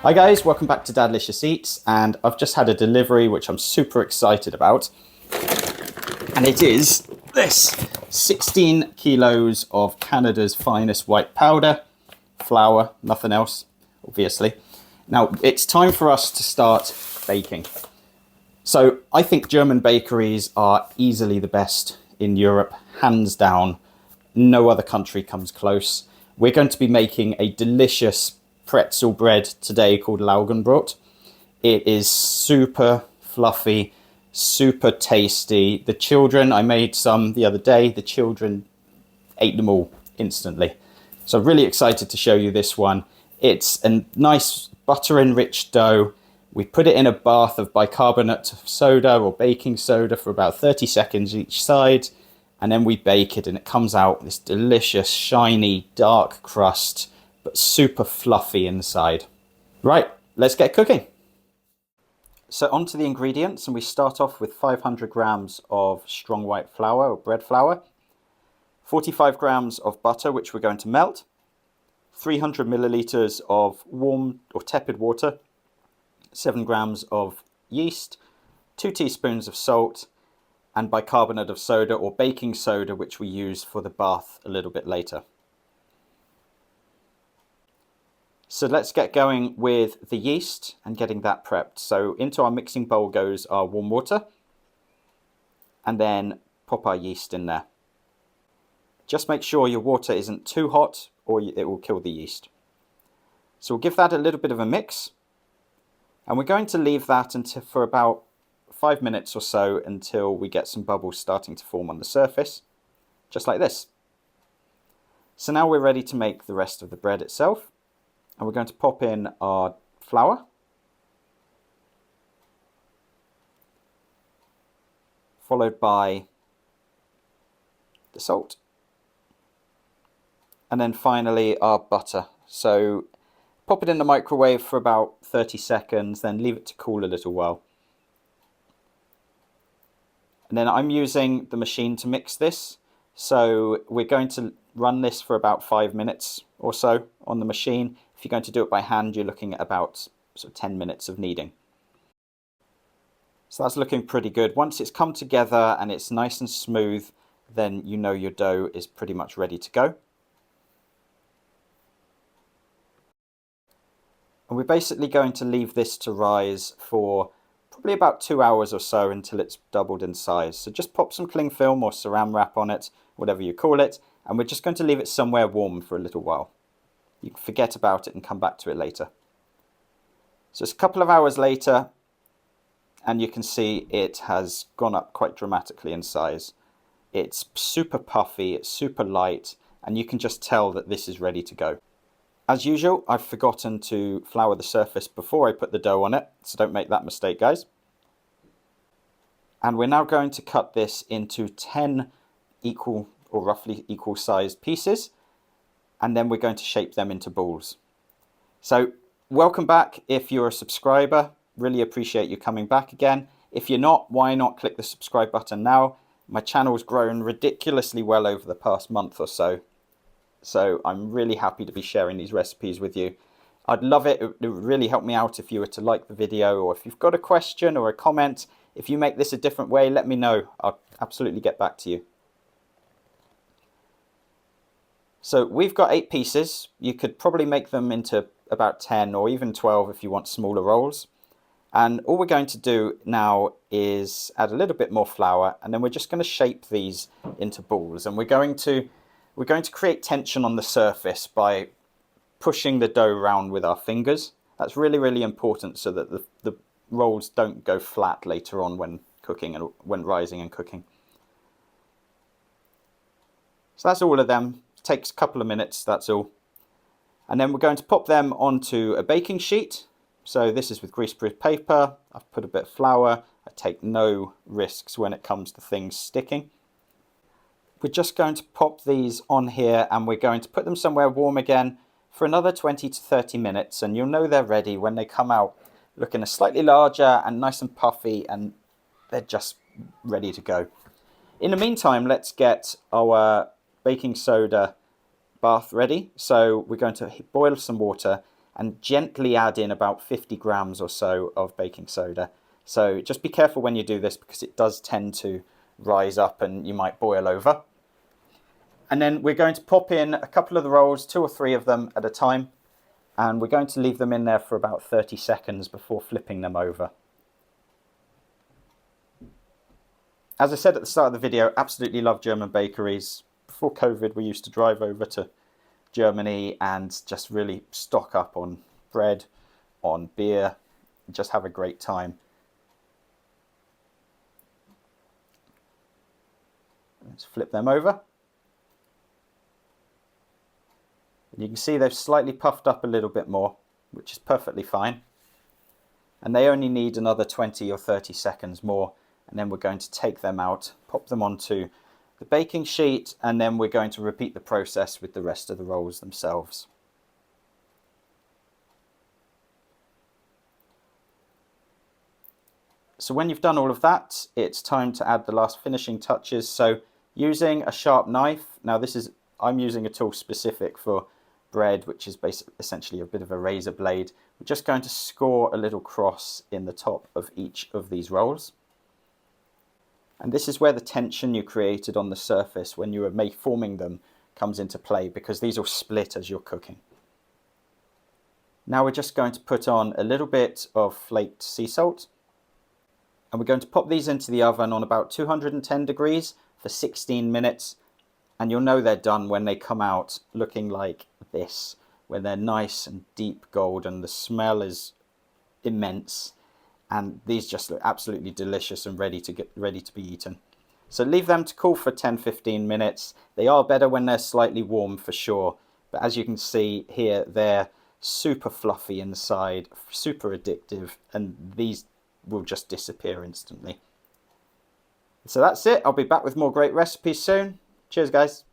Hi guys, welcome back to Dadlicious Eats, and I've just had a delivery which I'm super excited about, and it is this 16 kilos of Canada's finest white powder, flour, nothing else, obviously. Now it's time for us to start baking. So I think German bakeries are easily the best in Europe, hands down. No other country comes close. We're going to be making a delicious pretzel bread today called Laugenbrot. It is super fluffy, super tasty. The children, I made some the other day, the children ate them all instantly. So really excited to show you this one. It's a nice butter-enriched dough. We put it in a bath of bicarbonate of soda or baking soda for about 30 seconds each side, and then we bake it, and it comes out this delicious, shiny, dark crust, but super fluffy inside. Right, let's get cooking. So onto the ingredients, and we start off with 500 grams of strong white flour or bread flour, 45 grams of butter, which we're going to melt, 300 milliliters of warm or tepid water, 7 grams of yeast, 2 teaspoons of salt, and bicarbonate of soda or baking soda, which we use for the bath a little bit later. So let's get going with the yeast and getting that prepped. So into our mixing bowl goes our warm water, and then pop our yeast in there. Just make sure your water isn't too hot or it will kill the yeast. So we'll give that a little bit of a mix, and we're going to leave that for about 5 minutes or so until we get some bubbles starting to form on the surface, just like this. So now we're ready to make the rest of the bread itself. And we're going to pop in our flour, followed by the salt, and then finally our butter. So pop it in the microwave for about 30 seconds, then leave it to cool a little while. And then I'm using the machine to mix this, so we're going to run this for about 5 minutes or so on the machine. If you're going to do it by hand, you're looking at about 10 minutes of kneading. So that's looking pretty good. Once it's come together and it's nice and smooth, then you know your dough is pretty much ready to go. And we're basically going to leave this to rise for probably about 2 hours or so until it's doubled in size. So just pop some cling film or saran wrap on it, whatever you call it, and we're just going to leave it somewhere warm for a little while. You can forget about it and come back to it later. So it's a couple of hours later, and you can see it has gone up quite dramatically in size. It's super puffy, it's super light, and you can just tell that this is ready to go. As usual, I've forgotten to flour the surface before I put the dough on it, so don't make that mistake, guys. And we're now going to cut this into 10 equal or roughly equal sized pieces, and then we're going to shape them into balls. So welcome back if you're a subscriber. Really appreciate you coming back again. If you're not, why not click the subscribe button now? My channel's grown ridiculously well over the past month or so. So I'm really happy to be sharing these recipes with you. I'd love it. It would really help me out if you were to like the video, or if you've got a question or a comment. If you make this a different way, let me know. I'll absolutely get back to you. So we've got 8 pieces. You could probably make them into about 10 or even 12 if you want smaller rolls. And all we're going to do now is add a little bit more flour, and then we're just going to shape these into balls. And we're going to create tension on the surface by pushing the dough around with our fingers. That's really, really important so that the rolls don't go flat later on when cooking and when rising and cooking. So that's all of them. Takes a couple of minutes, that's all. And then we're going to pop them onto a baking sheet. So this is with greaseproof paper. I've put a bit of flour. I take no risks when it comes to things sticking. We're just going to pop these on here, and we're going to put them somewhere warm again for another 20 to 30 minutes, and you'll know they're ready when they come out looking a slightly larger and nice and puffy, and they're just ready to go. In the meantime, let's get our baking soda bath ready. So we're going to boil some water, and gently add in about 50 grams or so of baking soda. So just be careful when you do this because it does tend to rise up and you might boil over. And then we're going to pop in a couple of the rolls, 2 or 3 of them at a time, and we're going to leave them in there for about 30 seconds before flipping them over. As I said at the start of the video, absolutely love German bakeries. Before COVID, we used to drive over to Germany and just really stock up on bread, on beer, and just have a great time. Let's flip them over. And you can see they've slightly puffed up a little bit more, which is perfectly fine. And they only need another 20 or 30 seconds more. And then we're going to take them out, pop them onto the baking sheet, and then we're going to repeat the process with the rest of the rolls themselves. So when you've done all of that, it's time to add the last finishing touches. So using a sharp knife, now I'm using a tool specific for bread, which is essentially a bit of a razor blade. We're just going to score a little cross in the top of each of these rolls. And this is where the tension you created on the surface when you were forming them comes into play, because these will split as you're cooking. Now we're just going to put on a little bit of flaked sea salt, and we're going to pop these into the oven on about 210 degrees for 16 minutes. And you'll know they're done when they come out looking like this, when they're nice and deep golden. The smell is immense. And these just look absolutely delicious and ready to be eaten. So leave them to cool for 10-15 minutes. They are better when they're slightly warm for sure. But as you can see here, they're super fluffy inside, super addictive, and these will just disappear instantly. So that's it. I'll be back with more great recipes soon. Cheers, guys.